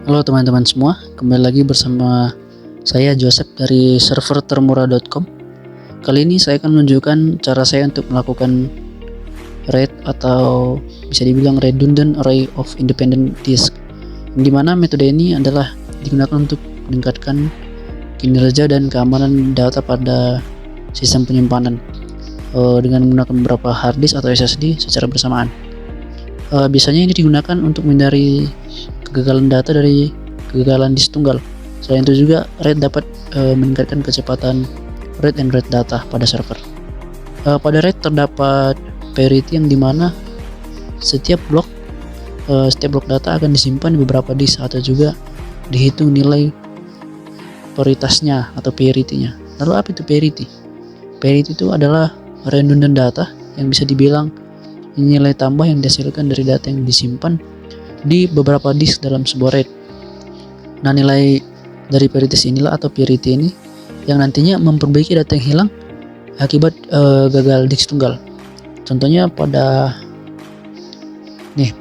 Halo teman-teman semua, kembali lagi bersama saya Joseph dari server termurah.com. Kali ini saya akan menunjukkan cara saya untuk melakukan RAID atau bisa dibilang Redundant Array of Independent Disk, di mana metode ini adalah digunakan untuk meningkatkan kinerja dan keamanan data pada sistem penyimpanan dengan menggunakan beberapa hard disk atau SSD secara bersamaan. Biasanya ini digunakan untuk menghindari kegagalan data dari kegagalan disk tunggal. Selain itu juga RAID dapat meningkatkan kecepatan read and write data pada server. Pada RAID terdapat priority yang dimana setiap blok data akan disimpan di beberapa disk atau juga dihitung nilai prioritasnya atau priority-nya. Lalu apa itu priority? Priority itu adalah redundant data yang bisa dibilang nilai tambah yang dihasilkan dari data yang disimpan di beberapa disk dalam sebuah RAID. Nah, nilai dari prioritas inilah atau priority ini yang nantinya memperbaiki data yang hilang akibat gagal disk tunggal. Contohnya pada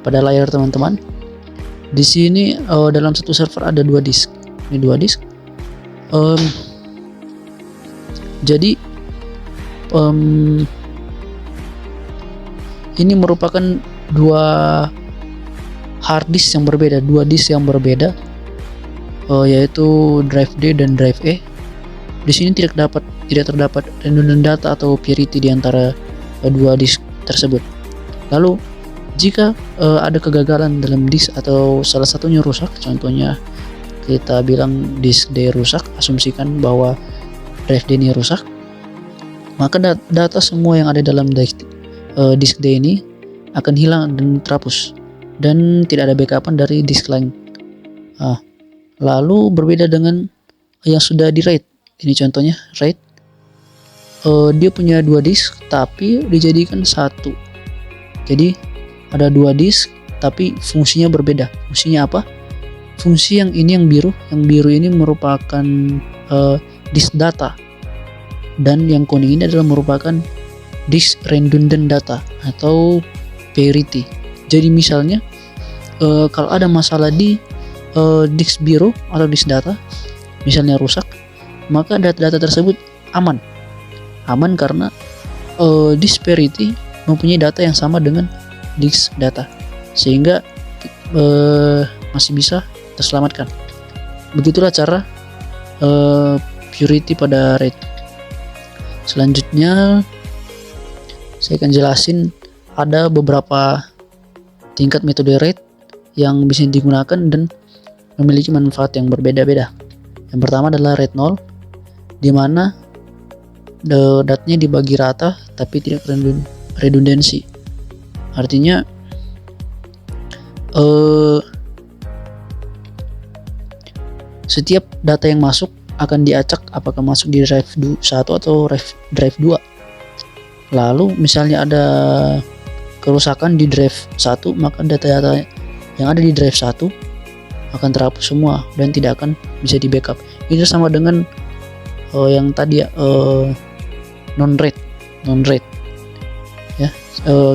layar teman-teman. Di sini dalam satu server ada dua disk. Ini dua disk. Jadi ini merupakan dua hard disk yang berbeda, yaitu drive D dan drive E. Di sini tidak terdapat redundant data atau priority di antara dua disk tersebut. Lalu jika ada kegagalan dalam disk atau salah satunya rusak, contohnya kita bilang disk D rusak, asumsikan bahwa drive D ini rusak, maka data semua yang ada dalam disk D ini akan hilang dan terhapus dan tidak ada backupan dari disk lain. Lalu berbeda dengan yang sudah di RAID. Ini contohnya RAID. Dia punya dua disk tapi dijadikan satu. Jadi ada dua disk tapi fungsinya berbeda. Fungsinya apa? Fungsi yang ini yang biru. Yang biru ini merupakan disk data. Dan yang kuning ini adalah merupakan disk redundant data atau priority. Jadi misalnya kalau ada masalah di disk biru atau disk data, misalnya rusak, maka data-data tersebut aman karena disk priority mempunyai data yang sama dengan disk data, sehingga masih bisa terselamatkan. Begitulah cara priority pada RAID. Selanjutnya saya akan jelasin ada beberapa tingkat metode RAID yang bisa digunakan dan memiliki manfaat yang berbeda-beda. Yang pertama adalah RAID 0, di mana datanya dibagi rata tapi tidak redundansi. Artinya setiap data yang masuk akan diacak apakah masuk di drive 1 atau drive 2. Lalu misalnya ada kerusakan di drive 1, maka data-data yang ada di drive 1 akan terhapus semua dan tidak akan bisa di backup. Ini sama dengan yang tadi ya, non-RAID ya,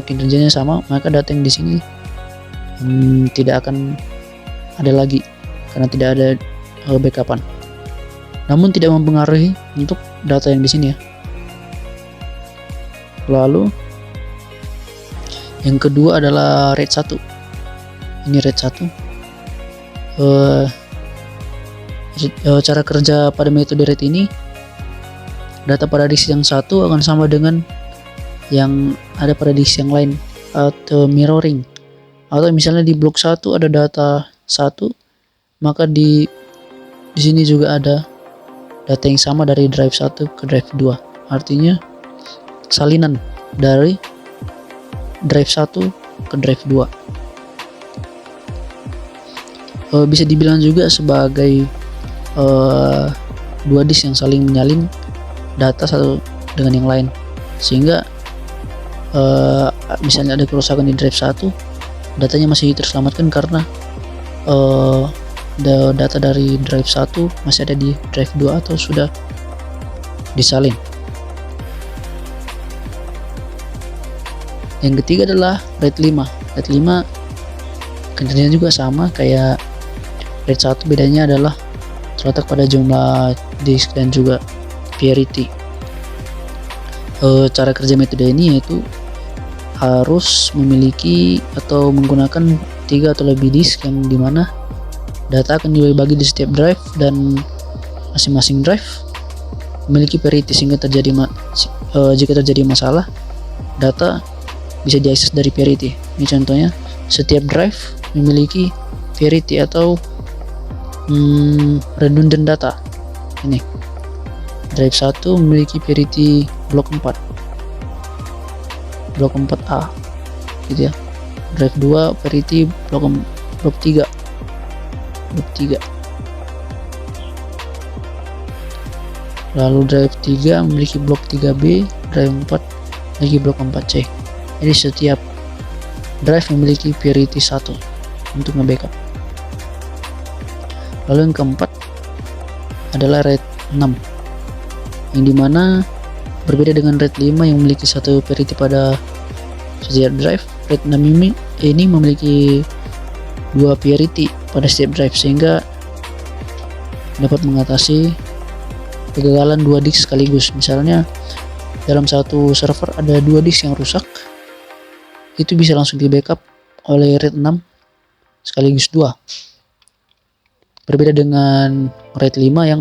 kinerjanya sama, maka data yang di sini tidak akan ada lagi karena tidak ada backupan. Namun tidak mempengaruhi untuk data yang di sini ya. Lalu yang kedua adalah RAID 1. Ini RAID 1. Cara kerja pada metode RAID ini, data pada disk yang satu akan sama dengan yang ada pada disk yang lain atau mirroring. Atau misalnya di blok 1 ada data 1, maka di sini juga ada data yang sama dari drive 1 ke drive 2. Artinya salinan dari drive 1 ke drive 2. Bisa dibilang juga sebagai dua disk yang saling menyalin data satu dengan yang lain, sehingga misalnya ada kerusakan di drive 1, datanya masih terselamatkan karena data dari drive 1 masih ada di drive 2 atau sudah disalin. Yang ketiga adalah RAID 5. RAID 5 kinerjanya juga sama kayak RAID 1 bedanya adalah terletak pada jumlah disk dan juga priority. Cara kerja metode ini yaitu harus memiliki atau menggunakan 3 atau lebih disk, yang dimana data akan dibagi di setiap drive, dan masing-masing drive memiliki priority sehingga jika terjadi masalah, data bisa diakses dari priority. Ini contohnya, setiap drive memiliki priority atau redundant data. Ini drive 1 memiliki priority blok 4, blok 4A gitu ya. Drive 2 priority blok 3, lalu drive 3 memiliki blok 3B, drive 4 memiliki blok 4C. Jadi setiap drive memiliki priority 1 untuk nge-backup. Lalu yang keempat adalah RAID 6, yang dimana berbeda dengan RAID 5 yang memiliki satu priority pada setiap drive. RAID 6 ini memiliki 2 priority pada setiap drive, sehingga dapat mengatasi kegagalan 2 disk sekaligus. Misalnya dalam satu server ada 2 disk yang rusak, itu bisa langsung di backup oleh RAID 6 sekaligus 2. Berbeda dengan RAID 5 yang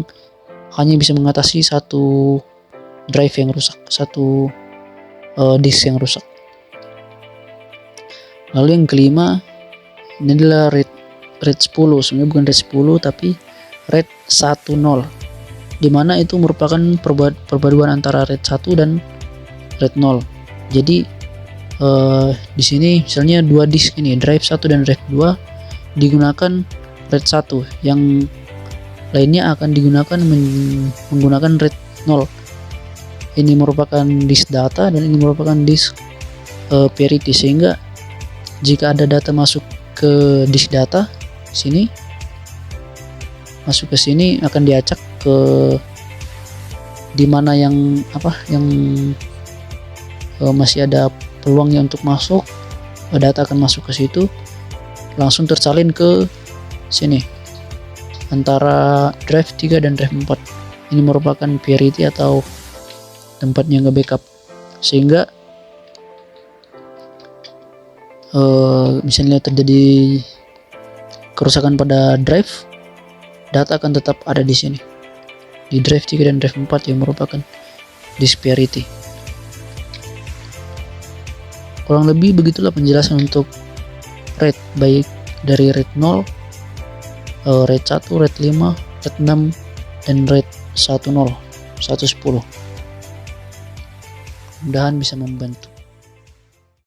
hanya bisa mengatasi satu drive yang rusak, satu disk yang rusak. Lalu yang kelima, ini adalah RAID 10. Sebenarnya bukan RAID 10 tapi RAID 10, dimana itu merupakan perpaduan antara RAID 1 dan RAID 0. Jadi di sini misalnya 2 disk ini, drive 1 dan drive 2 digunakan RAID 1, yang lainnya akan digunakan menggunakan RAID 0. Ini merupakan disk data dan ini merupakan disk priority, sehingga jika ada data masuk ke disk data sini, masuk ke sini akan diacak ke dimana yang masih ada peluangnya untuk masuk, data akan masuk ke situ, langsung tersalin ke sini antara drive 3 dan drive 4. Ini merupakan priority atau tempatnya nge-backup, sehingga misalnya terjadi kerusakan pada drive, data akan tetap ada di sini, di drive 3 dan drive 4 yang merupakan disk priority. Kurang lebih begitulah penjelasan untuk RAID, baik dari RAID 0, RAID 1, RAID 5, RAID 6, dan RAID 10. Mudah-mudahan bisa membantu.